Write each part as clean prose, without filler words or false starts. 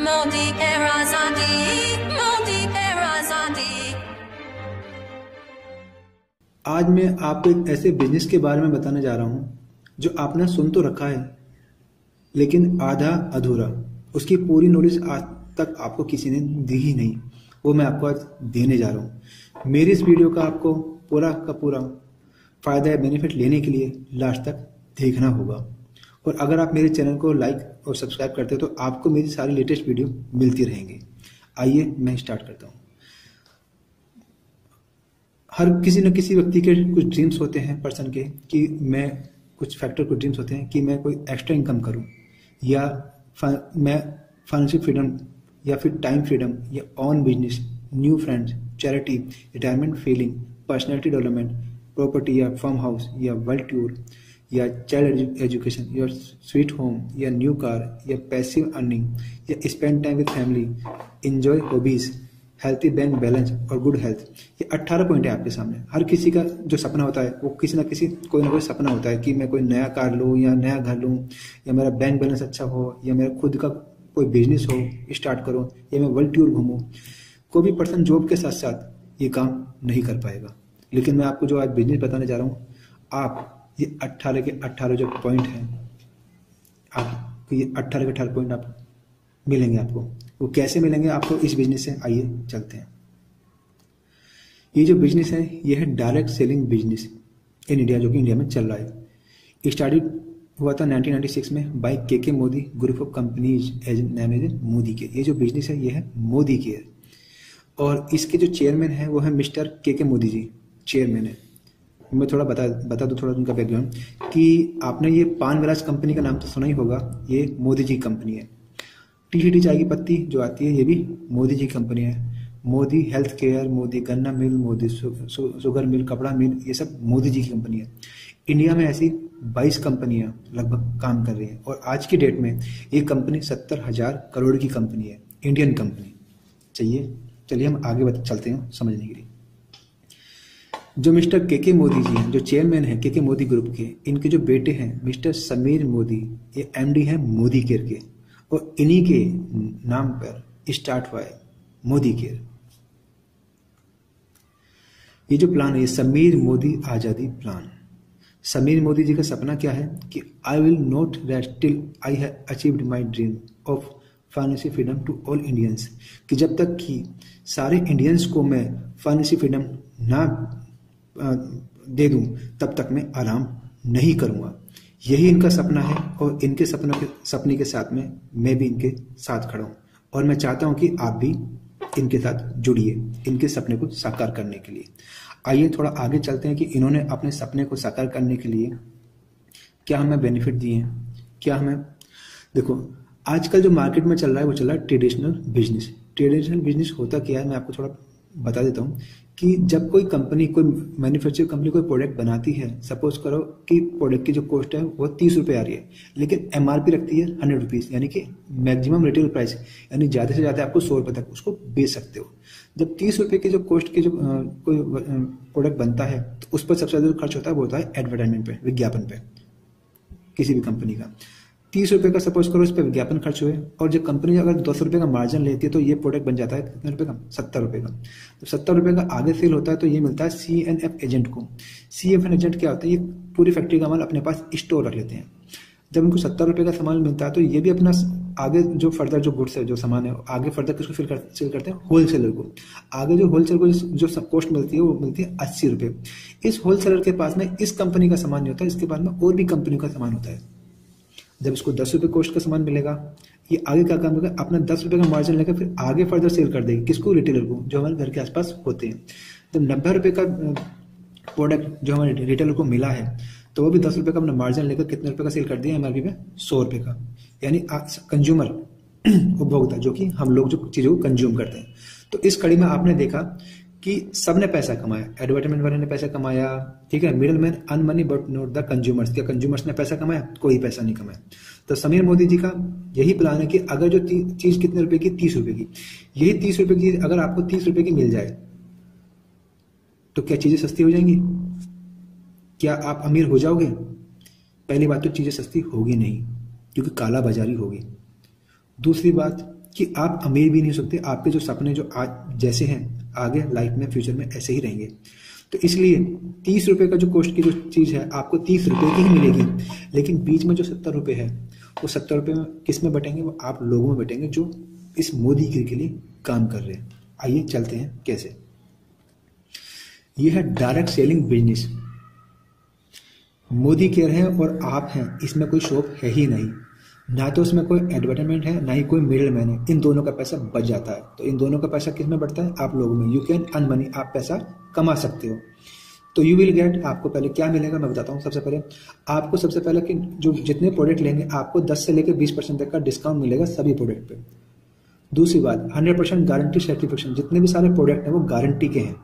मोदी है आजादी, मोदी है आजादी। आज मैं आपको एक ऐसे बिजनेस के बारे में बताने जा रहा हूँ जो आपने सुन तो रखा है लेकिन आधा अधूरा, उसकी पूरी नॉलेज आज तक आपको किसी ने दी ही नहीं। वो मैं आपको आज देने जा रहा हूँ। मेरी इस वीडियो का आपको पूरा का पूरा फायदा या बेनिफिट लेने के लिए लास्ट तक देखना होगा। और अगर आप मेरे चैनल को लाइक और सब्सक्राइब करते हो तो आपको मेरी सारी लेटेस्ट वीडियो मिलती रहेंगी। आइए मैं स्टार्ट करता हूँ। हर किसी न किसी व्यक्ति के कुछ ड्रीम्स होते हैं पर्सन के, कि मैं कुछ फैक्टर कुछ ड्रीम्स होते हैं कि मैं कोई एक्स्ट्रा इनकम करूं, या मैं फाइनेंशियल फ्रीडम, या फिर टाइम फ्रीडम, या on business, new friends, charity, retirement feeling, personality development, property या फार्म हाउस, या वर्ल्ड टूर, या चाइल्ड एजुकेशन, या स्वीट होम, या न्यू कार, या पैसिव अर्निंग, या spend time with family, enjoy hobbies, healthy bank balance और good health. ये 18 point है आपके सामने। हर किसी का जो सपना होता है वो किसी ना किसी कोई ना कोई सपना होता है कि मैं कोई नया कार लूँ, या नया घर लूँ, या मेरा बैंक बैलेंस अच्छा हो, या मेरा खुद का कोई बिजनेस हो स्टार्ट करूँ, या मैं वर्ल्ड टूर घूमूँ। कोई भी पर्सन जॉब के साथ साथ ये काम नहीं कर पाएगा। लेकिन मैं आपको जो आज बिजनेस बताने जा रहा हूँ, आप ये 18 के 18 जो पॉइंट हैं, आपको ये 18 के 18 पॉइंट आप मिलेंगे। आपको वो कैसे मिलेंगे आपको इस बिजनेस से, आइए चलते हैं। ये जो बिजनेस है ये है direct selling business in India, जो कि इंडिया में चल रहा है। स्टार्टेड हुआ था 1996 में by K Modi group of companies, as name is Modi K. ये जो बिजनेस है ये है मोदी केयर, और इसके जो चेयरमैन है वो है मिस्टर के मोदी जी, चेयरमैन है। मैं थोड़ा बता दूं थोड़ा उनका बैकग्राउंड, कि आपने ये पान विलास कंपनी का नाम तो सुना ही होगा। ये मोदी जी कंपनी है। टी चाय की पत्ती जो आती है ये भी मोदी जी कंपनी है। मोदी हेल्थ केयर, मोदी गन्ना मिल, मोदी शुगर मिल, कपड़ा मिल, ये सब मोदी जी की कंपनी है। इंडिया में ऐसी 22 कंपनियां लगभग काम कर रही हैं, और आज की डेट में ये कंपनी 70,000 करोड़ की कंपनी है, इंडियन कंपनी। चलिए हम आगे चलते हैं समझने के लिए। जो मिस्टर के मोदी जी हैं, जो चेयरमैन हैं के मोदी ग्रुप के, इनके जो बेटे हैं मिस्टर समीर मोदी, ये एमडी हैं मोदी केयर के, और इन्हीं के नाम पर स्टार्ट हुआ है मोदी केयर। ये जो प्लान है ये समीर मोदी आजादी प्लान। समीर मोदी जी का सपना क्या है कि I will not rest till I have achieved my dream of financial freedom to all Indians, कि जब तक कि सारे इंडियंस को मैं फाइनेंशियल फ्रीडम ना दे दूं तब तक मैं आराम नहीं करूंगा। यही इनका सपना है, और इनके सपने के साथ में मैं भी इनके साथ खड़ा हूं, और मैं चाहता हूं कि आप भी इनके साथ जुड़िए इनके सपने को साकार करने के लिए। आइए थोड़ा आगे चलते हैं कि इन्होंने अपने सपने को साकार करने के लिए क्या हमें बेनिफिट दिए हैं, क्या हमें। देखो आजकल जो मार्केट में चल रहा है वो चल रहा है ट्रेडिशनल बिजनेस। ट्रेडिशनल बिजनेस होता क्या है मैं आपको थोड़ा बता देता हूँ, कि जब कोई कंपनी, कोई मैन्युफैक्चरिंग कंपनी कोई प्रोडक्ट बनाती है, सपोज करो कि प्रोडक्ट की जो कॉस्ट है वो 30 रुपये आ रही है, लेकिन एमआरपी रखती है 100 रुपीज़, यानी कि मैक्सिमम रिटेल प्राइस, यानी ज़्यादा से ज़्यादा आपको 100 रुपये तक उसको बेच सकते हो। जब 30 रुपये की जो कॉस्ट की जो कोई प्रोडक्ट बनता है तो उस पर सबसे ज़्यादा खर्च होता है, वो होता है एडवर्टाइजमेंट पे, विज्ञापन पे किसी भी कंपनी का। 30 रुपये का सपोज करो इस पर विज्ञापन खर्च हुए, और जो कंपनी अगर 200 रुपये का मार्जिन लेती है तो ये प्रोडक्ट बन जाता है कितने रुपये का, 70 रुपये का। तो 70 रुपये का आगे सेल होता है तो ये मिलता है CNF एजेंट को। CNF एजेंट क्या होता है, ये पूरी फैक्ट्री का माल अपने पास स्टोर रख लेते हैं। जब उनको 70 रुपये का सामान मिलता है तो ये भी अपना आगे जो फर्दर जो गुड्स है, जो सामान है, आगे फर्दर किसको सेल करते हैं, होलसेलर को। आगे जो होलसेलर को जो कॉस्ट मिलती है वो मिलती है 80 रुपये। इस होलसेलर के पास में इस कंपनी का सामान नहीं होता, इसके पास में और भी कंपनी का सामान होता है। जब इसको 10 रुपये कॉस्ट का सामान मिलेगा, ये आगे क्या काम करेगा, अपना 10 रुपये का मार्जिन लेकर फिर आगे फर्दर सेल कर देगी किसको, रिटेलर को, जो हमारे घर के आसपास होते हैं। जब 90 रुपये का प्रोडक्ट जो हमारे रिटेलर को मिला है तो वो भी 10 रुपये का अपना मार्जिन लेकर कितने रुपये का सेल कर दिया एमआरपी में, 100 रुपये का। यानी कंज्यूमर उपभोक्ता जो कि हम लोग जो चीज़ों को कंज्यूम करते हैं। तो इस कड़ी में आपने देखा कि सबने पैसा कमाया, एडवर्टाइजमेंट वाले ने पैसा कमाया, ठीक है, middle man earn money but not the consumers. क्या कंज्यूमर्स ने पैसा कमाया? कोई पैसा नहीं कमाया। तो समीर मोदी जी का यही प्लान है कि अगर जो चीज कितने रुपए की, 30 रुपए की, यही 30 रुपए की अगर आपको 30 रुपए की मिल जाए तो क्या चीजें सस्ती हो जाएंगी? क्या आप अमीर हो जाओगे? पहली बात तो चीजें सस्ती होगी नहीं, क्योंकि काला बाजारी होगी। दूसरी बात, कि आप अमीर भी नहीं हो सकते, आपके जो सपने जो आज जैसे हैं आगे लाइफ में फ्यूचर में ऐसे ही रहेंगे। तो इसलिए 30 रुपये का जो कॉस्ट की जो चीज़ है आपको 30 रुपये की ही मिलेगी, लेकिन बीच में जो 70 रुपये है वो 70 रुपये में किस में बटेंगे, वो आप लोगों में बटेंगे जो इस मोदी के लिए काम कर रहे हैं। आइए चलते हैं कैसे। ये है direct selling business. Modi care है और आप हैं, इसमें कोई शॉप है ही नहीं, ना तो उसमें कोई एडवर्टाइजमेंट है ना ही कोई मिडिल मैन है। इन दोनों का पैसा बच जाता है। तो इन दोनों का पैसा किस में बढ़ता है, आप लोगों में। यू कैन अर्न मनी, आप पैसा कमा सकते हो। तो यू विल गेट, आपको पहले क्या मिलेगा मैं बताता हूँ। सबसे पहले कि जो जितने प्रोडक्ट लेंगे आपको 10 से लेकर 20% तक का डिस्काउंट मिलेगा सभी प्रोडक्ट पे। दूसरी बात 100% गारंटी सर्टिफिकेशन, जितने भी सारे प्रोडक्ट हैं वो गारंटी के हैं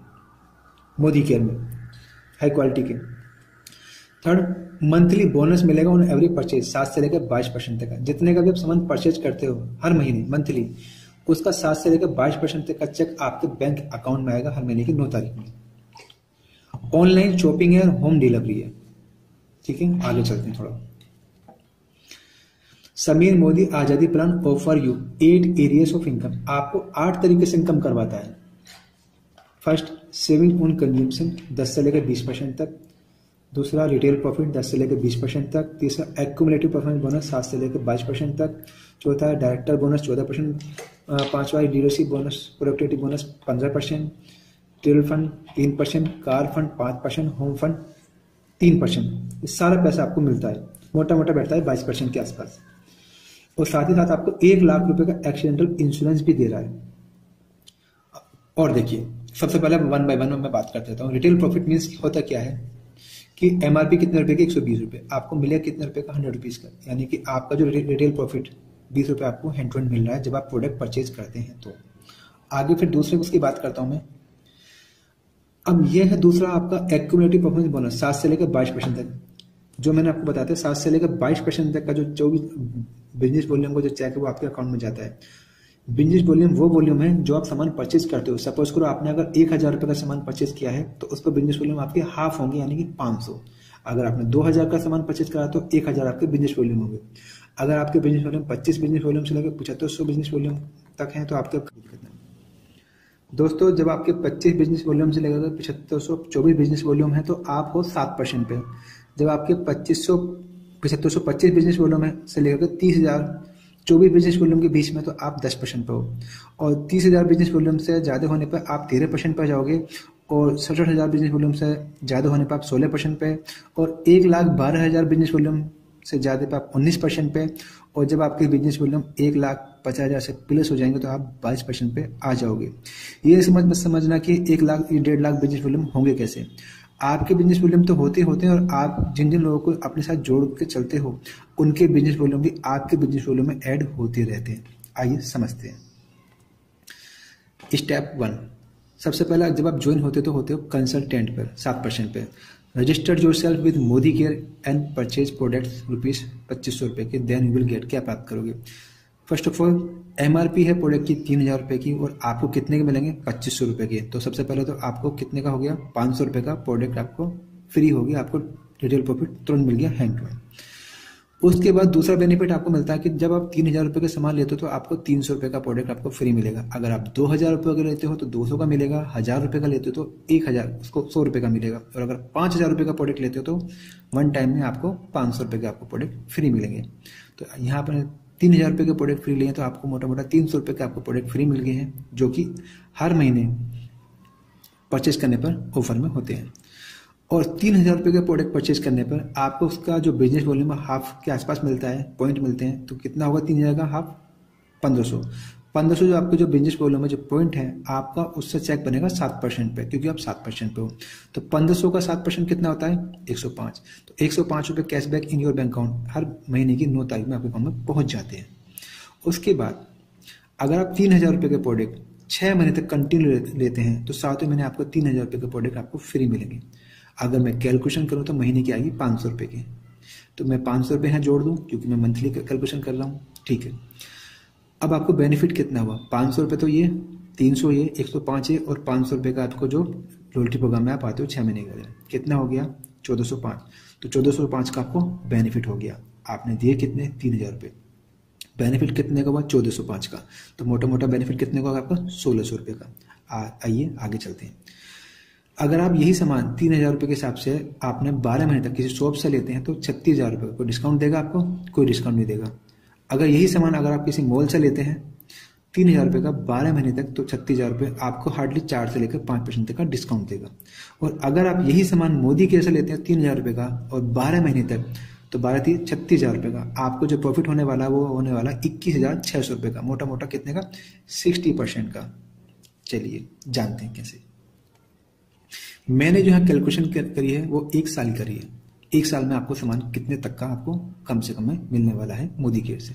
मोदी केयर में, हाई क्वालिटी के। थर्ड, मंथली बोनस मिलेगा ऑन एवरी परचेज, 7 से लेकर 22% तक का। जितने का भी आप सामान परचेज करते हो हर महीने मंथली, उसका 7 से लेकर 22% तक का चेक आपके बैंक अकाउंट में आएगा हर महीने की 9 तारीख में। ऑनलाइन शॉपिंग है और होम डिलीवरी है। ठीक है, आगे चलते हैं थोड़ा। समीर मोदी आजादी plan offer you 8 areas of income, आपको 8 तरीके से इनकम करवाता है। फर्स्ट, सेविंग ऑन कंज्यूमशन 10 से लेकर 20% तक। दूसरा, रिटेल प्रॉफिट 10 से लेकर 20% तक। तीसरा, एक्यूमुलेटिव परफॉर्मेंस बोनस 7 से लेकर 22% तक। चौथा, डायरेक्टर बोनस 14%। पांचवा, leadership bonus, productivity bonus 15%। Travel fund 3%, car fund 5%, home fund 3%। ये सारा पैसा आपको मिलता है, मोटा मोटा बैठता है 22% के आसपास। और साथ ही साथ आपको 1 लाख रुपए का एक्सीडेंटल इंश्योरेंस भी दे रहा है। और देखिए, सबसे पहले 1 बाय 1 मैं बात कर देता हूँ। रिटेल प्रॉफिट मीन्स होता क्या है कि एमआरपी कितने रुपए की, 120 रुपए, आपको मिलेगा कितने रुपए का, 100 रुपीज का। यानी कि आपका जो रिटेल प्रॉफिट 20 रुपए आपको हैंड टू हैंड मिल रहा है जब आप प्रोडक्ट परचेज करते हैं। तो आगे फिर दूसरे उसकी बात करता हूं मैं। अब यह है दूसरा आपका एक्यूमुलेटिव परफॉर्मेंस बोनस 7 से लेकर 22% तक। जो मैंने आपको बताया था 7 से लेकर 22% तक का जो 24 बिजनेस वॉल्यूम का जो चेक है वो आपके अकाउंट में जाता है। बिजनेस वॉल्यूम वो वॉल्यूम है जो आप सामान परचेज करते हो। सपोज करो आपने अगर 1000 रुपए का सामान परचेज किया है तो उस पर बिजनेस वॉल्यूम आपके हाफ होंगे, यानी कि 500। अगर आपने 2000 का सामान परचेज करा तो 1000 आपके बिजनेस वॉल्यूम होंगे। अगर आपके बिजनेस वॉल्यूम 25 बिजनेस वॉल्यूम से लेकर 7500 बिजनेस वॉल्यूम तक है तो आपके दोस्तों जब आपके 25 बिजनेस वॉल्यूम से लेकर 7524 बिजनेस वॉल्यूम है तो आप हो 7% पे। जब आपके 7525 बिजनेस वॉल्यूम है से लेकर 30,024 बिजनेस वॉल्यूम के बीच में तो आप 10% पे हो। और 30,000 बिजनेस वॉल्यूम से ज़्यादा होने पर आप 13% पे जाओगे। और 67,000 बिजनेस वॉल्यूम से ज़्यादा होने पर आप 16% पे। और 1,12,000 बिजनेस वॉल्यूम से ज़्यादा पे आप 19% पे। और जब आपके बिजनेस वॉल्यूम 1,50,000 से प्लस हो जाएंगे तो आप 22% पे आ जाओगे। ये समझना कि 1 लाख 1.5 लाख बिजनेस वॉल्यूम होंगे कैसे। आपके बिजनेस वॉल्यूम तो होते हैं और आप जिन जिन लोगों को अपने साथ जोड़ के चलते हो उनके बिजनेस वॉल्यूम भी आपके बिजनेस वॉल्यूम में ऐड होते रहते हैं। आइए समझते हैं। स्टेप 1, सबसे पहला जब आप ज्वाइन होते हो कंसल्टेंट पर 7% पे। Registered your self with Modi care and purchase products ₹2500 के। देन यू विल गेट, क्या प्राप्त करोगे। फर्स्ट ऑफ ऑल एमआरपी है प्रोडक्ट की 3,000 रुपए की और आपको कितने के मिलेंगे 2500 रुपए के। तो सबसे पहले तो आपको कितने का हो गया 500 रुपए का प्रोडक्ट आपको फ्री हो गया, आपको रिटेल प्रॉफिट तुरंत मिल गया हैंड टू हैंड। उसके बाद दूसरा बेनिफिट आपको मिलता है कि जब आप 3,000 रुपए का सामान लेते हो तो आपको 300 रुपए का प्रोडक्ट आपको फ्री मिलेगा। अगर आप 2,000 रुपए का लेते हो तो 200 का मिलेगा। 1,000 रुपए का लेते हो तो 1,000 उसको 100 रुपए का मिलेगा। और अगर 5,000 रुपए का प्रोडक्ट लेते हो तो वन टाइम में आपको 500 रुपए के आपको प्रोडक्ट फ्री मिलेंगे। तो यहाँ पर 3,000 रुपए के प्रोडक्ट फ्री लिए तो आपको मोटा मोटा 300 रुपए के आपको प्रोडक्ट फ्री मिल गए हैं, जो कि हर महीने परचेज करने पर ऑफर में होते हैं। और 3,000 रुपए के प्रोडक्ट परचेज करने पर आपको उसका जो बिजनेस वॉल्यूम हाफ के आसपास मिलता है, पॉइंट मिलते हैं। तो कितना होगा 3,000 का हाफ 1500। 1500 जो आपको जो बिजनेस वॉल्यूम है जो पॉइंट है आपका उससे चेक बनेगा 7% पे, क्योंकि आप 7% पे हो। तो 1500 का 7% कितना होता है 105। तो 105 रुपये cashback in your bank account हर महीने की 9 तारीख में आपके अकाउंट में पहुंच जाते हैं। उसके बाद अगर आप 3,000 रुपये के प्रोडक्ट 6 महीने तक कंटिन्यू लेते हैं तो 7वें महीने आपको 3,000 रुपये के प्रोडक्ट आपको फ्री मिलेंगे। अगर मैं कैलकुलेशन करूं तो महीने की आएगी 500 रुपये की। तो मैं 500 रुपये यहाँ जोड़ दूं क्योंकि मैं मंथली कैलकुलेशन कर रहा हूँ, ठीक है। अब आपको बेनिफिट कितना हुआ 500 रुपये, तो ये 300 ये 105 है और 500 रुपये का आपको जो लॉयल्टी प्रोग्राम में आप आते हो 6 महीने के लिए कितना हो गया 1405। तो 1405 का आपको बेनिफिट हो गया। आपने दिए कितने 3,000 रुपये। बेनिफिट कितने का हुआ? 1405 का। तो मोटा मोटा बेनिफिट कितने का होगा आपका? 1600 रुपये का। आइए आगे चलते हैं। अगर आप यही सामान 3000 रुपये के हिसाब से आपने 12 महीने तक किसी शॉप से लेते हैं तो 36,000 रुपये। कोई डिस्काउंट देगा आपको? कोई डिस्काउंट नहीं देगा। अगर यही सामान अगर आप किसी मॉल से लेते हैं 3000 रुपये का 12 महीने तक तो 36,000 रुपये आपको हार्डली 4 से लेकर 5% तक का डिस्काउंट देगा। और अगर आप यही सामान मोदी केयर से लेते हैं 3000 रुपये का और 12 महीने तक तो 12 36,000 रुपये का आपको जो प्रॉफिट होने वाला वो होने वाला 21,600 रुपये का। मोटा मोटा कितने का? 60% का। चलिए जानते हैं कैसे। मैंने जो है कैलकुलेशन करी है वो 1 साल करी है। 1 साल में आपको सामान कितने तक का आपको कम से कम में मिलने वाला है मोदी केयर से।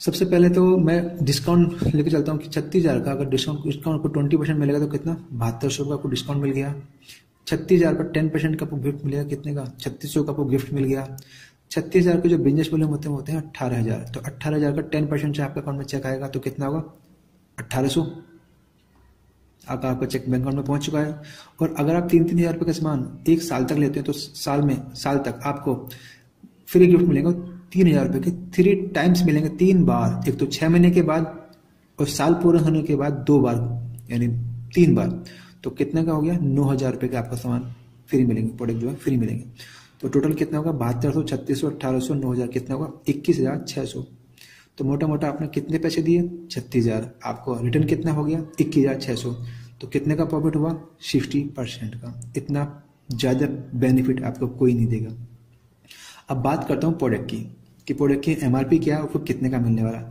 सबसे पहले तो मैं डिस्काउंट लेके चलता हूँ कि 36,000 का अगर डिस्काउंट आपको 20% मिलेगा तो कितना? 7200 का आपको डिस्काउंट मिल गया। 36,000 पर 10% का आपको गिफ्ट मिलेगा कितने का? 3600 का आपको गिफ्ट मिल गया। 36,000 के जो बिजनेस वॉल्यूम होते हैं 18,000। तो 18,000 का 10% से आपके अकाउंट में चेक आएगा तो कितना होगा? 1800 आपका चेक बैंक अकाउंट में पहुंच चुका है। और अगर आप 3-3 हज़ार रुपये का सामान 1 साल तक लेते हैं तो साल तक आपको फ्री गिफ्ट मिलेंगे 3,000 रुपये के 3 टाइम्स मिलेंगे, 3 बार। एक तो 6 महीने के बाद और साल पूरा होने के बाद 2 बार, यानी 3 बार। तो कितने का हो गया? 9,000 रुपये का आपका सामान फ्री मिलेंगे, प्रोडक्ट जो है फ्री मिलेंगे। तो टोटल कितना होगा? 7200, 3600, 1800, 9,000 कितना होगा? 21,600। तो मोटा मोटा आपने कितने पैसे दिए? 36,000। आपको रिटर्न कितना हो गया? 21,600। तो कितने का प्रॉफिट हुआ? 60% का। इतना ज़्यादा बेनिफिट आपको कोई नहीं देगा। अब बात करता हूँ प्रोडक्ट की कि प्रोडक्ट की MRP क्या है और फिर कितने का मिलने वाला।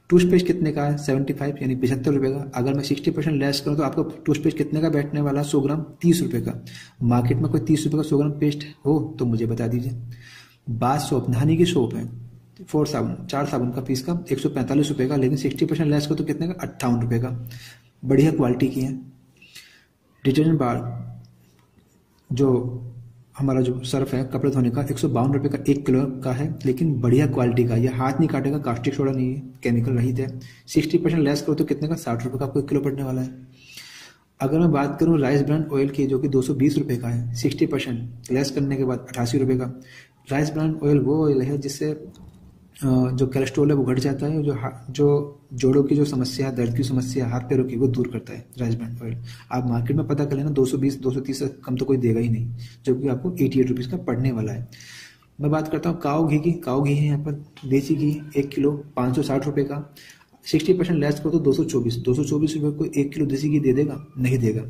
टूथपेस्ट कितने का है? 75 यानी 75 रुपये का। अगर मैं 60% लेस करूँ तो आपको टूथपेस्ट कितने का बैठने वाला? 100 ग्राम 30 रुपये का। मार्केट में कोई 30 रुपये का 100 ग्राम पेस्ट हो तो मुझे बता दीजिए। बाथ सोप, नहाने की सोप है 4 साबुन, 4 साबुन का पीस का 145 रुपये का, लेकिन 60% लेस करो तो कितने का? 58 रुपये का। बढ़िया क्वालिटी की है। डिटर्जेंट बार जो हमारा जो सर्फ है कपड़े धोने का 152 रुपये का 1 किलो का है, लेकिन बढ़िया क्वालिटी का। ये हाथ नहीं काटेगा, कास्टिक सोडा नहीं है, केमिकल रहित है। 60% लेस करो तो कितने का? 60 रुपये का आपको 1 किलो पड़ने वाला है। अगर मैं बात करूँ राइस ब्रांड ऑयल की जो कि 220 रुपये का है, 60% लेस करने के बाद 88 रुपये का। राइस ब्रांड ऑयल वो ऑयल है जिससे जो कोलेस्ट्रॉल है वो घट जाता है, जो जोड़ों की जो समस्या है, दर्द की समस्या, हाथ पैरों की, वो दूर करता है राइस ब्रांड ऑयल। आप मार्केट में पता कर लेना 220-230 से कम तो कोई देगा ही नहीं, जो कि आपको 88 रुपीज़ का पड़ने वाला है। मैं बात करता हूँ काऊ घी की। काऊ घी है यहाँ पर देसी घी 1 किलो 560 रुपये का। 60% लेस करो तो 224 रुपये को 1 किलो देसी घी दे देगा? नहीं देगा।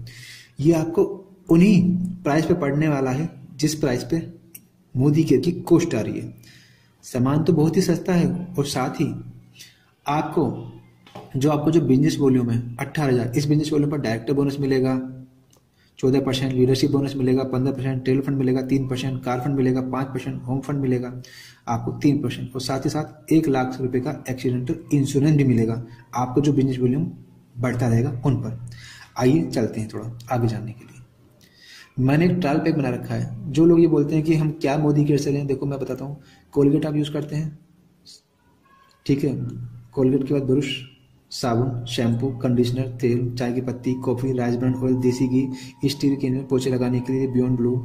ये आपको उन्हीं प्राइस पे पड़ने वाला है जिस प्राइस पे मोदी केयर की कॉस्ट आ रही है। सामान तो बहुत ही सस्ता है और साथ ही आपको जो बिजनेस वॉल्यूम है 18,000, इस बिजनेस वॉल्यूम पर डायरेक्टर बोनस मिलेगा 14%, लीडरशिप बोनस मिलेगा 15%, ट्रेल फंड मिलेगा 3%, कार फंड मिलेगा 5%, होम फंड मिलेगा आपको 3% और साथ ही साथ 1 लाख रुपए का एक्सीडेंटल इंश्योरेंस भी मिलेगा आपको जो बिजनेस वॉल्यूम बढ़ता रहेगा उन पर। आइए चलते हैं थोड़ा आगे जानने के लिए। मैंने एक ट्रायल पैक बना रखा है। जो लोग ये बोलते हैं कि हम क्या मोदी केयर से लें, देखो मैं बताता हूँ। कोलगेट आप यूज़ करते हैं, ठीक है। कोलगेट के बाद ब्रश, साबुन, शैम्पू, कंडीशनर, तेल, चाय की पत्ती, कॉफ़ी, राइस ब्रांड ऑयल, देसी घी, स्टील के पोछे लगाने के लिए बियॉन्ड ब्लू,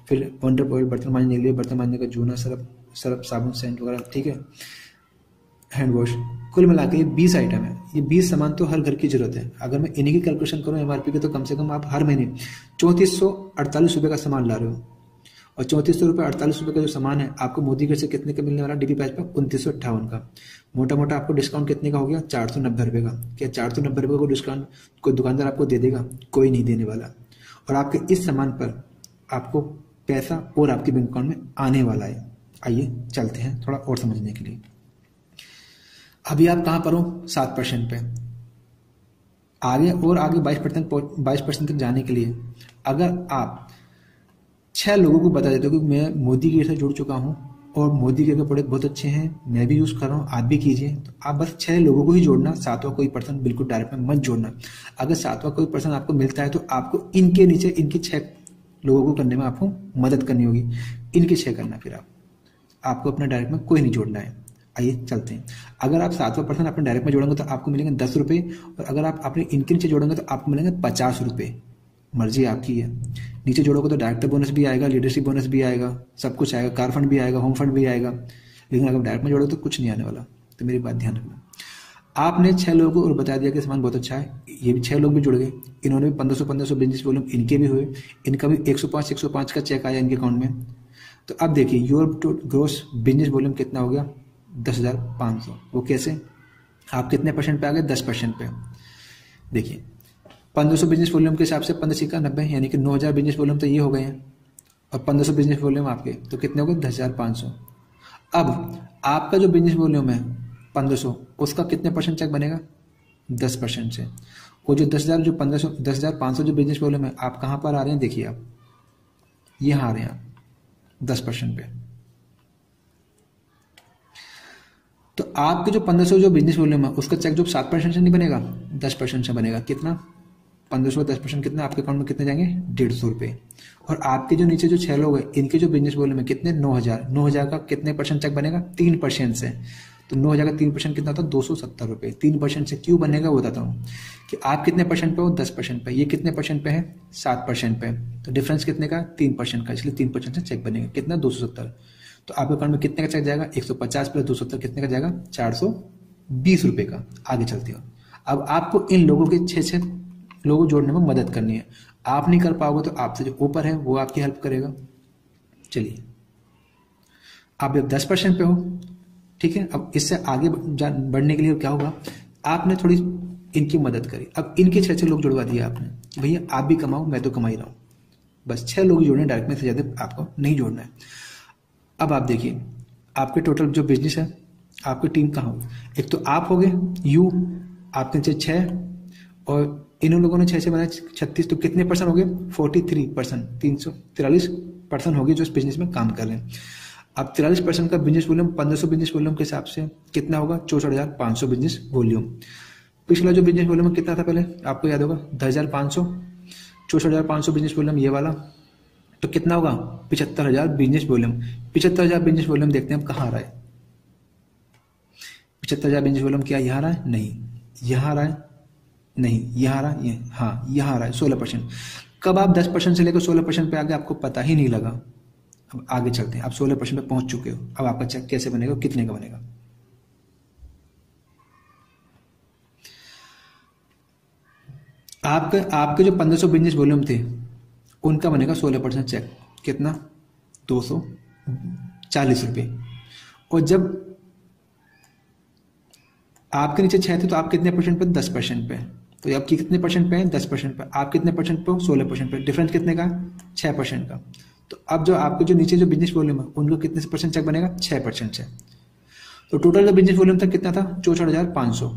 फिर वंडर ऑयल, बर्तन मांजने के लिए बर्तन मांजने का जूना, सरफ, साबुन, सेंट वगैरह, ठीक है, हैंड वॉश। कुल मिला के ये 20 आइटम है। ये 20 सामान तो हर घर की जरूरत है। अगर मैं इन्हीं की कैलकुलेशन करूँ MRP के तो कम से कम आप हर महीने 3448 रुपये का सामान ला रहे हो। और 3448 रुपये का जो सामान है आपको मोदी केयर से कितने का मिलने वाला? DP प्राइस पर 2958 का। मोटा मोटा आपको डिस्काउंट कितने का हो गया? 490 रुपये का। क्या 490 रुपये को डिस्काउंट कोई दुकानदार आपको दे देगा? कोई नहीं देने वाला। और आपके इस सामान पर आपको पैसा और आपके बैंक अकाउंट में आने वाला है। आइए चलते हैं थोड़ा और समझने के लिए। अभी आप कहाँ पर हो? 7% पे। आगे 22% तक जाने के लिए अगर आप 6 लोगों को बता देते हो कि मैं मोदी केयर से जुड़ चुका हूँ और मोदी केयर के प्रोडक्ट बहुत अच्छे हैं, मैं भी यूज़ कर रहा हूँ, आप भी कीजिए, तो आप बस 6 लोगों को ही जोड़ना, 7वां कोई पर्सन बिल्कुल डायरेक्ट में मत जोड़ना। अगर 7वां कोई पर्सन आपको मिलता है तो आपको इनके नीचे इनके 6 लोगों को करने में आपको मदद करनी होगी। इनके 6 करना, फिर आपको अपना डायरेक्ट में कोई नहीं जोड़ना है। आइए चलते हैं। अगर आप 7वां पर्सन अपने डायरेक्ट में जोड़ेंगे तो आपको मिलेंगे 10 रुपये, और अगर आप अपने इनके नीचे जोड़ेंगे तो आपको मिलेंगे 50 रुपये। मर्जी आपकी है। नीचे जोड़ोगे तो डायरेक्टर बोनस भी आएगा, लीडरशिप बोनस भी आएगा, सब कुछ आएगा, कार फंड भी आएगा, होम फंड भी आएगा। लेकिन अगर डायरेक्ट में जोड़ोगे तो कुछ नहीं आने वाला। तो मेरी बात ध्यान रखना। आपने 6 लोगों को और बता दिया कि सामान बहुत अच्छा है, ये भी 6 लोग भी जुड़ गए, इन्होंने भी 1500 बिजनेस वॉल्यूम इनके भी हुए, इनका भी 105 का चेक आया इनके अकाउंट में। तो अब देखिए योर ग्रोस बिजनेस वॉल्यूम कितना हो गया, 10,500। वो कैसे, आप कितने परसेंट पे आ गए, 10% पे। देखिए 1500 बिजनेस वॉल्यूम के हिसाब से 15×90 यानी कि 9,000 बिजनेस वॉल्यूम तो ये हो गए हैं, और 1500 बिजनेस वॉल्यूम आपके तो कितने हो गए, 10,500। अब आपका जो बिजनेस वॉल्यूम है 1500, उसका कितने परसेंट चेक बनेगा, 10% से। वो जो 10,000 जो 1500 10,500 जो बिजनेस वॉल्यूम है, आप कहाँ पर आ रहे हैं, देखिए आप यहाँ आ रहे हैं आप 10% पे। तो आपके जो 1500 जो बिजनेस वॉल्यूम है उसका चेक जो 7% से नहीं बनेगा, 10% से बनेगा। कितना, 1500 10% कितना, आपके अकाउंट में कितने जाएंगे, 150 रुपये। और आपके जो नीचे जो 6 लोग हैं इनके जो बिजनेस वॉल्यूम है कितने, 9,000 का कितने परसेंट चेक बनेगा, 3% से। तो 9,000 का 3% कितना होता है, 270 रुपये। 3% से क्यों बनेगा वो बताता हूँ कि आप कितने परसेंट पे हो, 10% पे, ये कितने परसेंट पे है, 7% पे। तो डिफरेंस कितने का, 3% का, इसलिए 3% से चेक बनेगा। कितना, 270। तो आपके अकाउंट में कितने का चेक जाएगा, 150 प्लस 270 कितने का जाएगा, 420 रुपये का। आगे चलते हो, अब आपको इन लोगों के 6 लोगों जोड़ने में मदद करनी है। आप नहीं कर पाओगे तो आपसे जो ऊपर है वो आपकी हेल्प करेगा। चलिए आप जब 10% पे हो, ठीक है, अब इससे आगे बढ़ने के लिए क्या होगा, आपने थोड़ी इनकी मदद करी। अब इनके 6 लोग जुड़वा दिए आपने, भैया आप भी कमाओ, मैं तो कमा ही रहा हूँ, बस 6 लोग जोड़ने, डायरेक्ट में से ज़्यादा आपको नहीं जोड़ना है। अब आप देखिए आपके टोटल जो बिजनेस है, आपकी टीम कहाँ हो, एक तो आप हो गए, यू, आपके नीचे 6, और इन लोगों ने 6 से बनाया 36, तो कितने परसेंट हो गए, 43%, 343% हो गए जो इस बिजनेस में काम कर रहे हैं। अब 43% का बिजनेस वॉल्यूम 1500 बिजनेस वॉल्यूम के हिसाब से कितना होगा, 64,500 बिजनेस वॉल्यूम। पिछला जो बिजनेस वॉल्यूम कितना था पहले, आपको याद होगा, 10,500, 64,500 बिजनेस वॉल्यूम ये वाला, तो कितना होगा, 75,000 बिजनेस वॉल्यूम। 75,000 बिजनेस वॉल्यूम देखते हैं अब कहाँ आ रहा है, 75,000 बिजनेस वॉल्यूम क्या यहाँ आ रहा है, नहीं यहाँ आ रहा है, नहीं यहाँ आ रहा है, हाँ यहाँ आ रहा है 16%। कब आप 10% से लेकर 16% पे आगे आपको पता ही नहीं लगा। अब आगे चलते हैं, आप 16% पे पहुंच चुके हो। अब आपका चेक कैसे बनेगा, कितने का बनेगा, आपके जो 1500 बिजनेस वॉल्यूम थे उनका बनेगा 16% चेक, कितना, 240 रुपये। और जब आपके नीचे 6 थे तो आप कितने परसेंट पे, 10% पे। तो आप कितने परसेंट पे हैं, 10% पे। आप कितने परसेंट पे हो, 16% पे। डिफरेंस कितने का, 6% का। तो अब जो आपके जो नीचे जो बिजनेस वॉल्यूम है उनको कितने से परसेंट चेक बनेगा, 6% से। तो टोटल जो बिजनेस वॉल्यूम था कितना था, 64,500।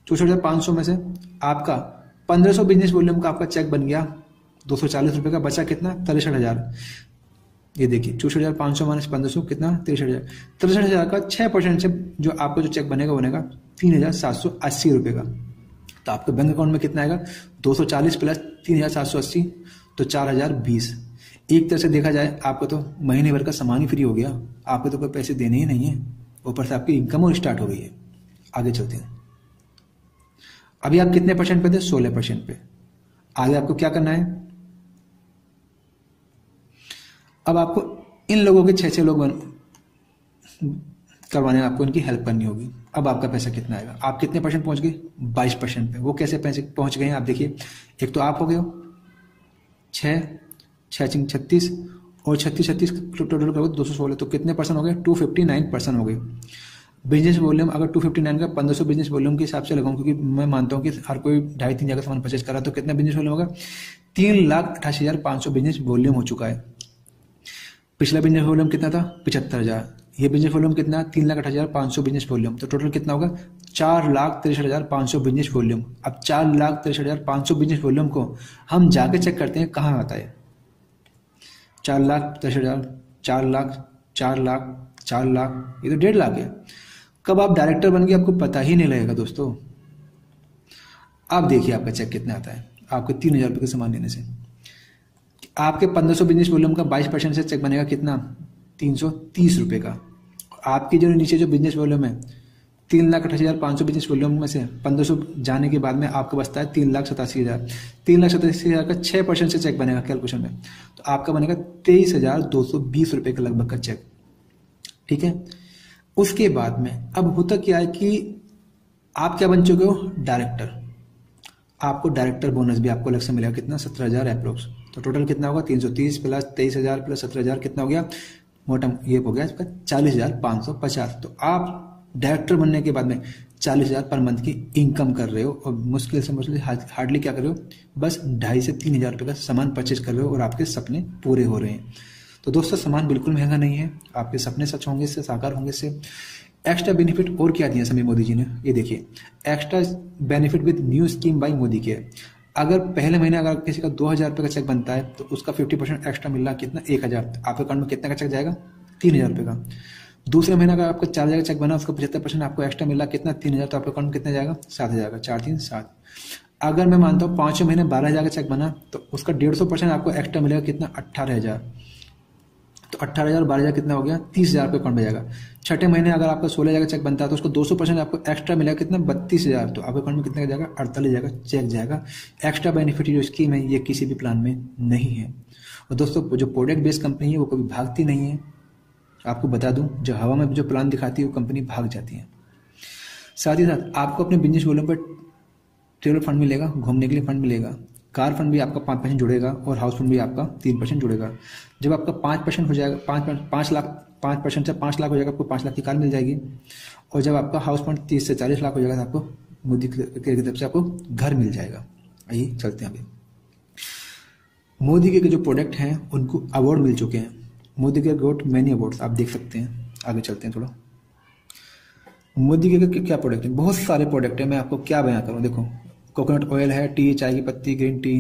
64,500 में से आपका 1500 बिजनेस वॉल्यूम का आपका चेक बन गया 240 रुपये का, बचा कितना, 63,000। ये देखिए 64,500 माइनस 1500 कितना, 63,000। 63,000 का 6% से जो आपका जो चेक बनेगा बनेगा 3,780 रुपये का। तो आपके बैंक अकाउंट में कितना आएगा, 240 प्लस 3,780 तो 4,020। एक तरह से देखा जाए आपको तो महीने भर का सामान ही फ्री हो गया, आपको तो कोई पैसे देने ही नहीं है, ऊपर से आपकी इनकम और स्टार्ट हो गई है। आगे चलते हैं, अभी आप कितने परसेंट पे थे, 16% पे। आगे आपको क्या करना है, अब आपको इन लोगों के 6 लोग करवाने में आपको इनकी हेल्प करनी होगी। अब आपका पैसा कितना आएगा, आप कितने परसेंट पहुंच गए, 22% पे। वो कैसे पैसे पहुंच गए हैं, आप देखिए, एक तो आप हो गए हो 6 36 और 36 टोटल करोगे 216, तो कितने परसेंट हो गए, 259% हो गए। बिजनेस वॉल्यूम अगर 259 का 1500 बिजनेस वॉल्यूम के हिसाब से लगाऊं, क्योंकि मैं मानता हूं कि हर कोई 2.5-3 जगह सामान परचेज कर रहा है, तो कितना बिजनेस वॉल्यूम होगा, 3,88,500 बिजनेस वॉल्यूम हो चुका है। पिछला बिजनेस वॉल्यूम कितना था, 75,000। ये बिजनेस वॉल्यूम कितना, 3,88,500 बिजनेस वॉल्यूम। तो टोटल कितना होगा, 4,63,500 बिजनेस वॉल्यूम। अब 4,63,500 बिजनेस वॉल्यूम को हम जाके चेक करते हैं कहाँ आता है। 4,63,000, 4 लाख, 4 लाख, 4 लाख, ये तो 1.5 लाख है। कब आप डायरेक्टर बन गए आपको पता ही नहीं लगेगा दोस्तों। आप देखिए आपका चेक कितना आता है, आपके 3,000 रुपये के सामान लेने से। आपके 1500 बिजनेस वॉल्यूम का 22% से चेक बनेगा कितना, 330 रुपये का। आपकी जो नीचे जो बिजनेस वॉल्यूम है 3,88,500 बिजनेस वॉल्यूम में से 1500 जाने के बाद में आपका बचता है 3,87,000। 3,87,000 का 6% से चेक बनेगा कैलकुलेशन में, तो आपका बनेगा 23,220 रुपये का लगभग का चेक। ठीक है, उसके बाद में अब होता क्या है कि आप क्या बन चुके हो, डायरेक्टर। आपको डायरेक्टर बोनस भी आपको अलग से मिलेगा, कितना, 17,000 अप्रोक्स। तो टोटल कितना होगा, 330 प्लस 23,000 प्लस 17,000 कितना हो गया, मोटा ये हो गया इसका 40,550। तो आप डायरेक्टर बनने के बाद में 40,000 पर मंथ की इनकम कर रहे हो और मुश्किल से मुश्किल हार्डली क्या कर रहे हो, बस 2,500 से 3,000 रुपये का सामान परचेज कर रहे हो और आपके सपने पूरे हो रहे हैं। तो दोस्तों सामान बिल्कुल महंगा नहीं है, आपके सपने सच होंगे इससे, साकार होंगे इससे। एक्स्ट्रा बेनिफिट और क्या दिया समीर मोदी जी ने, ये देखिए, extra benefit with new scheme by Modi care. अगर पहले महीने अगर किसी का 2,000 रुपये का चेक बनता है तो उसका 50% एक्स्ट्रा मिल रहा है, कितना, 1,000। आपके अकाउंट में कितना का चेक जाएगा, 3,000 रुपये का। दूसरे महीने अगर आपका 4,000 का चेक बना, उसका 75% आपको एक्स्ट्रा मिल रहा है, कितना, 3,000। तो आपके अकाउंट में कितना जाएगा, 7,000 का, 4 3 7। अगर मैं मानता हूँ 5वें महीने 12,000 का चेक बना तो उसका 150% आपको एक्स्ट्रा मिलेगा, कितना, 18,000। तो 18,000 और 12,000 कितना हो गया, 30,000 रुपये अकाउंट में जाएगा। छठे महीने अगर आपका 16,000 का चेक बनता है तो उसको 200% आपको एक्स्ट्रा मिलेगा, कितना, 32,000। तो आपके अकाउंट में कितना जाएगा, 48,000 का चेक जाएगा। एक्स्ट्रा बेनिफिट जो स्कीम है ये किसी भी प्लान में नहीं है। और दोस्तों जो प्रोडक्ट बेस्ड कंपनी है वो कभी भागती नहीं है, आपको बता दूं, जो हवा में जो प्लान दिखाती है वो कंपनी भाग जाती है। साथ ही साथ आपको अपने बिजनेस गोलों पर ट्रेवल फंड मिलेगा, घूमने के लिए फंड मिलेगा, कार फंड भी आपका 5% जुड़ेगा और हाउस फंड भी आपका 3% जुड़ेगा। जब आपका 5% हो जाएगा, 5% से 5 लाख हो जाएगा, आपको 5 लाख की कार मिल जाएगी। और जब आपका हाउस फंड 30 से 40 लाख हो जाएगा तो आपको मोदी की तरफ से आपको घर मिल जाएगा। आइए चलते हैं अभी। मोदी के जो प्रोडक्ट हैं उनको अवार्ड मिल चुके हैं। मोदी के गोट मैनी अवार्ड्स आप देख सकते हैं। आगे चलते हैं थोड़ा। मोदी के क्या प्रोडक्ट है, बहुत सारे प्रोडक्ट है, मैं आपको क्या बयां करूं। देखो, कोकोनट ऑयल है, टी, चाय की पत्ती, green tea,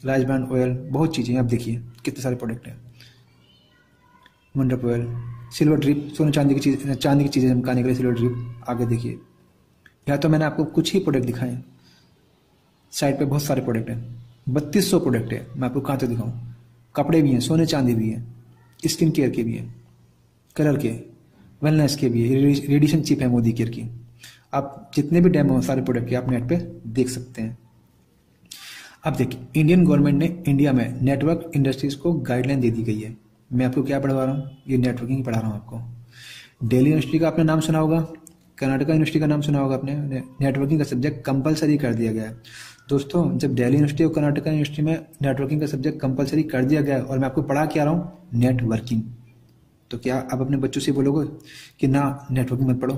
rice brand oil, बहुत चीज़ें आप देखिए कितने सारे प्रोडक्ट हैं। मंडप ऑयल, सिल्वर ड्रिप, सोने चांदी की चीज़ें चमकाने के लिए सिल्वर ड्रिप। आगे देखिए, यहाँ तो मैंने आपको कुछ ही प्रोडक्ट दिखाए, साइड पे बहुत सारे प्रोडक्ट हैं, 3200 प्रोडक्ट है। मैं आपको कहाँ तक दिखाऊँ, कपड़े भी हैं, सोने चांदी भी है, स्किन केयर के भी है, कलर के, वेलनेस के भी है, रेडिएशन चिप है मोदी केयर की। आप जितने भी डेमो सारे प्रोडक्ट के आप नेट पे देख सकते हैं। अब देखिए, इंडियन गवर्नमेंट ने इंडिया में नेटवर्क इंडस्ट्रीज को गाइडलाइन दे दी गई है। मैं आपको क्या पढ़वा रहा हूँ, ये नेटवर्किंग ही पढ़ा रहा हूँ आपको। दिल्ली यूनिवर्सिटी का आपने नाम सुना होगा, कर्नाटका यूनिवर्सिटी का नाम सुना होगा आपने। नेटवर्किंग का सब्जेक्ट कंपलसरी कर दिया गया है। दोस्तों, जब दिल्ली यूनिवर्सिटी और कर्नाटका यूनिवर्सिटी में नेटवर्किंग का सब्जेक्ट कंपलसरी कर दिया गया है और मैं आपको पढ़ा क्या रहा हूँ, नेटवर्किंग, तो क्या आप अपने बच्चों से बोलोगे कि ना नेटवर्किंग मत पढ़ो,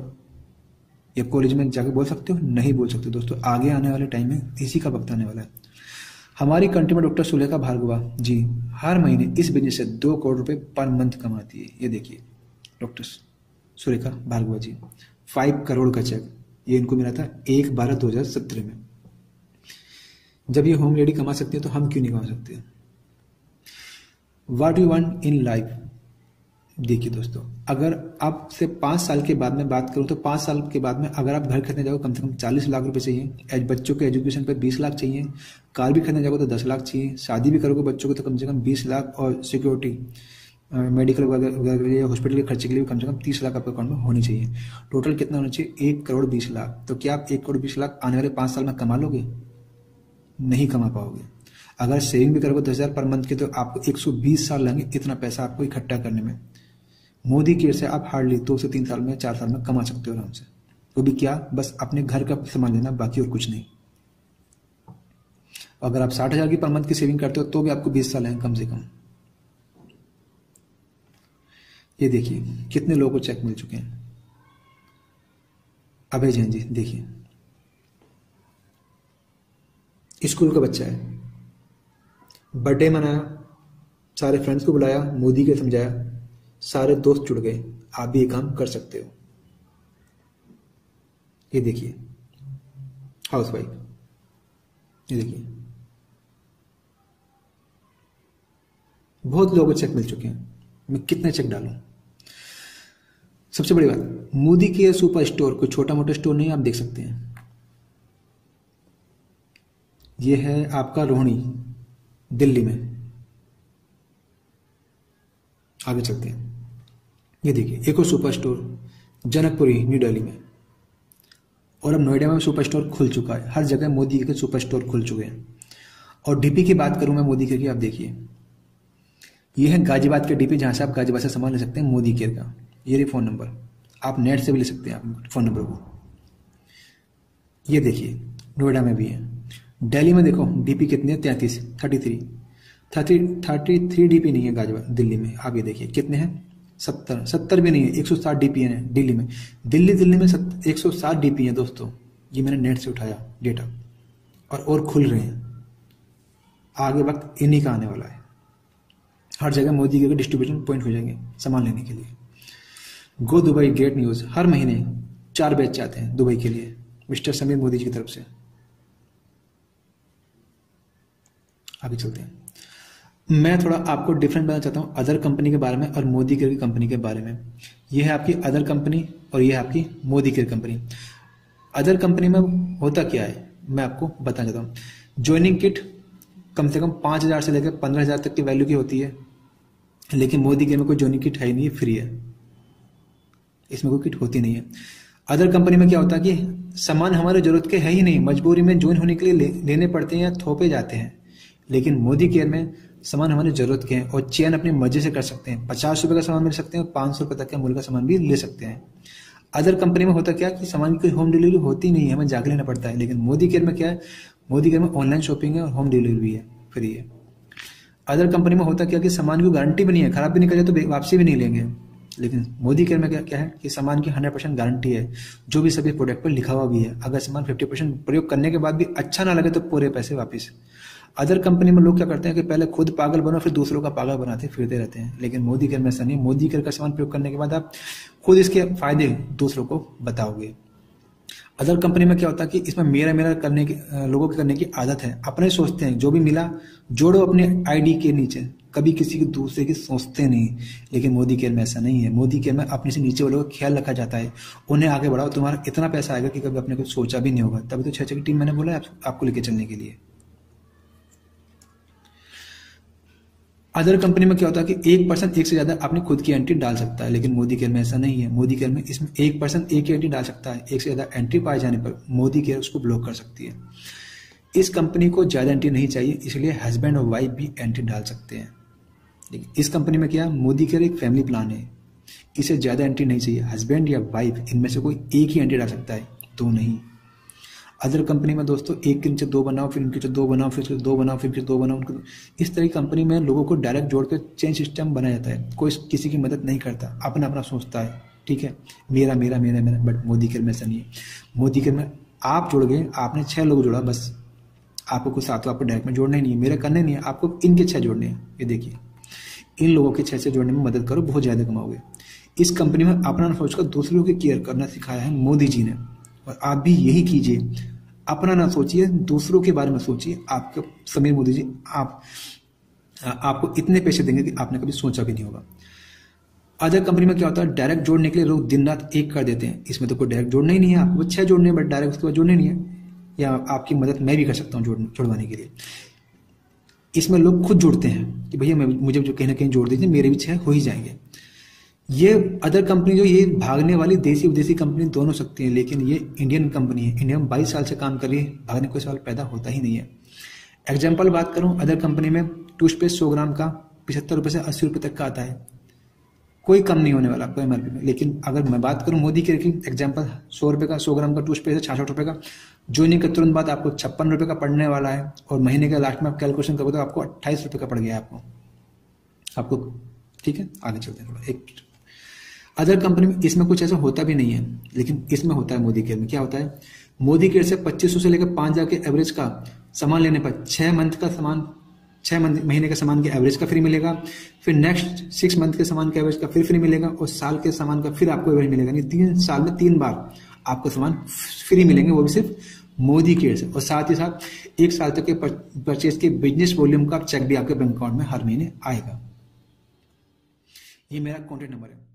या कॉलेज में जाके बोल सकते हो? नहीं बोल सकते। दोस्तों, आगे आने वाले टाइम में इसी का वक्त आने वाला है। हमारी कंट्री में डॉक्टर सुलेखा भार्गवा जी हर महीने इस बिजनेस से 2 करोड़ रुपए पर मंथ कमाती है। ये देखिए, डॉक्टर सुलेखा भार्गवा जी, 5 करोड़ का चेक ये इनको मिला था 1/12/2017 में। जब ये होम लेडी कमा सकती है तो हम क्यों नहीं कमा सकते? What you want in life. देखिए दोस्तों, अगर आप से 5 साल के बाद में बात करूं तो 5 साल के बाद में अगर आप घर खरीदने जाओ कम से कम 40 लाख रुपए चाहिए, बच्चों के एजुकेशन पे 20 लाख चाहिए, कार भी खरीदने जाओगे तो 10 लाख चाहिए, शादी भी करोगे बच्चों को तो कम से कम 20 लाख, और सिक्योरिटी मेडिकल वगैरह के लिए, हॉस्पिटल के खर्चे के लिए कम से कम 30 लाख आपके अकाउंट में होनी चाहिए। टोटल कितना होना चाहिए, 1 करोड़ 20 लाख। तो क्या आप 1 करोड़ 20 लाख आने वाले 5 साल में कमा लोगे? नहीं कमा पाओगे। अगर सेविंग भी करोगे 10,000 पर मंथ की तो आपको 120 साल लगेंगे इतना पैसा आपको इकट्ठा करने में। मोदी केयर से आप हार्डली 2 से 3 साल में, 4 साल में कमा सकते हो आराम से। वो भी क्या, बस अपने घर का सामान लेना, बाकी और कुछ नहीं। अगर आप 60,000 की पर मंथ की सेविंग करते हो तो भी आपको 20 साल हैं कम से कम। ये देखिए कितने लोगों को चेक मिल चुके हैं। अभय जैन जी देखिए, स्कूल का बच्चा है, बर्थडे मनाया, सारे फ्रेंड्स को बुलाया, मोदी के समझाया, सारे दोस्त जुड़ गए। आप भी ये काम कर सकते हो। ये देखिए हाउसवाइफ, ये देखिए बहुत लोगों को चेक मिल चुके हैं। मैं कितने चेक डालूं? सबसे बड़ी बात, मोदी के सुपर स्टोर कोई छोटा मोटा स्टोर नहीं, आप देख सकते हैं। ये है आपका रोहिणी दिल्ली में। आगे चलते हैं। ये देखिए एक और super store Janakpuri new Delhi में, और अब नोएडा में सुपर स्टोर खुल चुका है। हर जगह मोदी के सुपर स्टोर खुल चुके हैं। और डीपी की बात करूं मैं मोदी केयर की, आप देखिए ये है गाजियाबाद के डीपी, जहां से आप गाजियाबाद से सामान ले सकते हैं मोदी केयर का। ये रही फोन नंबर, आप नेट से भी ले सकते हैं आप फ़ोन नंबर को। ये देखिए नोएडा में भी है। दिल्ली में देखो डीपी कितने हैं, 33 डीपी नहीं है गाजियाबाद दिल्ली में। आप ये देखिए कितने हैं, 70 भी नहीं है, 160 डीपी है दिल्ली में। दिल्ली में 160 डीपी है दोस्तों। ये मैंने नेट से उठाया डेटा, और खुल रहे हैं। आगे वक्त इन्हीं का आने वाला है। हर जगह मोदी के डिस्ट्रीब्यूशन पॉइंट हो जाएंगे सामान लेने के लिए। गो दुबई गेट न्यूज, हर महीने 4 बैच आते हैं दुबई के लिए मिस्टर समीर मोदी जी की तरफ से। आगे चलते हैं। मैं थोड़ा आपको डिफरेंट बताना चाहता हूँ अदर कंपनी के बारे में और मोदी केयर की कंपनी के बारे में। यह है आपकी अदर कंपनी और यह है आपकी Modi care company. Other company में होता क्या है मैं आपको बताना चाहता हूँ। ज्वाइनिंग किट कम से कम 5,000 से लेकर 15,000 तक की वैल्यू की होती है, लेकिन मोदी केयर में कोई ज्वाइनिंग किट है ही नहीं, फ्री है, इसमें कोई किट होती नहीं है। अदर कंपनी में क्या होता है कि सामान हमारे जरूरत के है ही नहीं, मजबूरी में ज्वाइन होने के लिए लेने पड़ते हैं या थोपे जाते हैं। लेकिन मोदी केयर में सामान हमारी जरूरत के हैं और चयन अपनी मर्जी से कर सकते हैं। 50 रुपये का सामान मिल सकते हैं और 500 रुपये तक के मूल्य का सामान भी ले सकते हैं। अदर कंपनी में होता क्या कि सामान की होम डिलीवरी होती नहीं है, हमें जाके लेना पड़ता है। लेकिन मोदी केयर में क्या है, मोदी केयर में ऑनलाइन शॉपिंग है और होम डिलीवरी भी है, फ्री है। अदर कंपनी में होता क्या कि सामान की गारंटी भी नहीं है, खराब भी निकल जाए तो वापसी भी नहीं लेंगे। लेकिन मोदी केयर में क्या है कि सामान की 100% गारंटी है, जो भी सभी प्रोडक्ट पर लिखा हुआ भी है। अगर सामान 50% प्रयोग करने के बाद भी अच्छा ना लगे तो पूरे पैसे वापस। अदर कंपनी में लोग क्या करते हैं कि पहले खुद पागल बनो फिर दूसरों का पागल बनाते फिरते रहते हैं। लेकिन मोदी केयर में ऐसा नहीं। मोदी केयर का सामान प्रयोग करने के बाद आप खुद इसके फायदे दूसरों को बताओगे। अदर कंपनी में क्या होता है कि इसमें मेरा करने की लोगों के करने की आदत है, अपने सोचते हैं, जो भी मिला जोड़ो अपने आईडी के नीचे, कभी किसी की दूसरे की सोचते नहीं। लेकिन मोदी केयर में ऐसा नहीं है। मोदी केयर में अपने से नीचे वालों का ख्याल रखा जाता है, उन्हें आगे बढ़ाओ, तुम्हारा इतना पैसा आएगा कि कभी अपने को सोचा भी नहीं होगा। तभी तो 6 की टीम मैंने बोला आपको लेके चलने के लिए। अदर कंपनी में क्या होता है कि एक पर्सन एक से ज्यादा अपनी खुद की एंट्री डाल सकता है, लेकिन मोदी केयर में ऐसा नहीं है। मोदी केयर में इसमें एक पर्सन एक ही एंट्री डाल सकता है, एक से ज्यादा एंट्री पाए जाने पर मोदी केयर उसको ब्लॉक कर सकती है। इस कंपनी को ज्यादा एंट्री नहीं चाहिए, इसलिए हस्बैंड और वाइफ भी एंट्री डाल सकते हैं। लेकिन इस कंपनी में क्या, मोदी केयर एक फैमिली प्लान है, इसे ज्यादा एंट्री नहीं चाहिए। हस्बैंड या वाइफ इनमें से कोई एक ही एंट्री डाल सकता है, दो नहीं। अदर कंपनी में दोस्तों एक के नीचे 2 बनाओ, फिर उनके नीचे 2 बनाओ, फिर 2 बनाओ, फिर 2 बनाओ, उनको इस तरह की कंपनी में लोगों को डायरेक्ट जोड़ कर चेन सिस्टम बनाया जाता है। कोई किसी की मदद नहीं करता, अपना अपना सोचता है, ठीक है, मेरा मेरा मेरा मेरा। बट मोदी केयर में ऐसा नहीं है। मोदी केयर में आप जुड़ गए, आपने 6 लोग जोड़ा, बस आपको कुछ साथ आपको डायरेक्ट में जोड़ना ही नहीं है, मेरे करने नहीं है, आपको इनके 6 जोड़ने हैं। ये देखिए, इन लोगों के 6 से जोड़ने में मदद करो, बहुत ज्यादा कमाओगे। इस कंपनी में अपना सोचकर दूसरों की केयर करना सिखाया है मोदी जी ने, और आप भी यही कीजिए। अपना ना सोचिए, दूसरों के बारे में सोचिए। आपके समीर मोदी जी आपको इतने पैसे देंगे कि आपने कभी सोचा भी नहीं होगा। अदर कंपनी में क्या होता है, डायरेक्ट जोड़ने के लिए लोग दिन रात एक कर देते हैं। इसमें तो कोई डायरेक्ट जोड़ना ही नहीं है, आपको 6 जोड़ने हैं, बट डायरेक्ट उसके बाद जोड़ने नहीं है, या आपकी मदद मैं भी कर सकता हूँ जोड़वाने के लिए। इसमें लोग खुद जोड़ते हैं कि भैया मुझे जो कहीं ना कहीं जोड़ दीजिए, मेरे भी 6 हो ही जाएंगे। ये अदर कंपनी जो ये भागने वाली देसी विदेशी कंपनी दोनों सकती है, लेकिन ये इंडियन कंपनी है। इंडिया में 22 साल से काम कर रही है, भागने कोई सवाल पैदा होता ही नहीं है। एग्जाम्पल बात करूं, अदर कंपनी में टूथपेस्ट 100 ग्राम का 75 रुपये से 80 रुपये तक का आता है, कोई कम नहीं होने वाला आपको एमआरपी में। लेकिन अगर मैं बात करूं मोदी केयर की, एग्जाम्पल 100 रुपये का 100 ग्राम का टूथपेस्ट है 66 रुपये का, ज्वाइनिंग के तुरंत बाद आपको 56 रुपये का पड़ने वाला है, और महीने के लास्ट में आप कैलकुलेशन करोगे तो आपको 28 रुपये का पड़ गया आपको, ठीक है। आगे चलते हैं थोड़ा। एक अदर कंपनी में इसमें कुछ ऐसा होता भी नहीं है, लेकिन इसमें होता है। मोदी केयर में क्या होता है, मोदी केयर से 2500 से लेकर 5,000 के एवरेज का सामान लेने पर 6 महीने के सामान के एवरेज का फ्री मिलेगा, फिर नेक्स्ट 6 मंथ के सामान के एवरेज का फिर फ्री मिलेगा, और साल के सामान का फिर आपको एवरेज मिलेगा। यानी 3 साल में 3 बार आपको सामान फ्री मिलेंगे, वो भी सिर्फ मोदी केयर से। और साथ ही साथ 1 साल तक के परचेज के बिजनेस वॉल्यूम का चेक भी आपके बैंक अकाउंट में हर महीने आएगा। ये मेरा कॉन्टैक्ट नंबर है।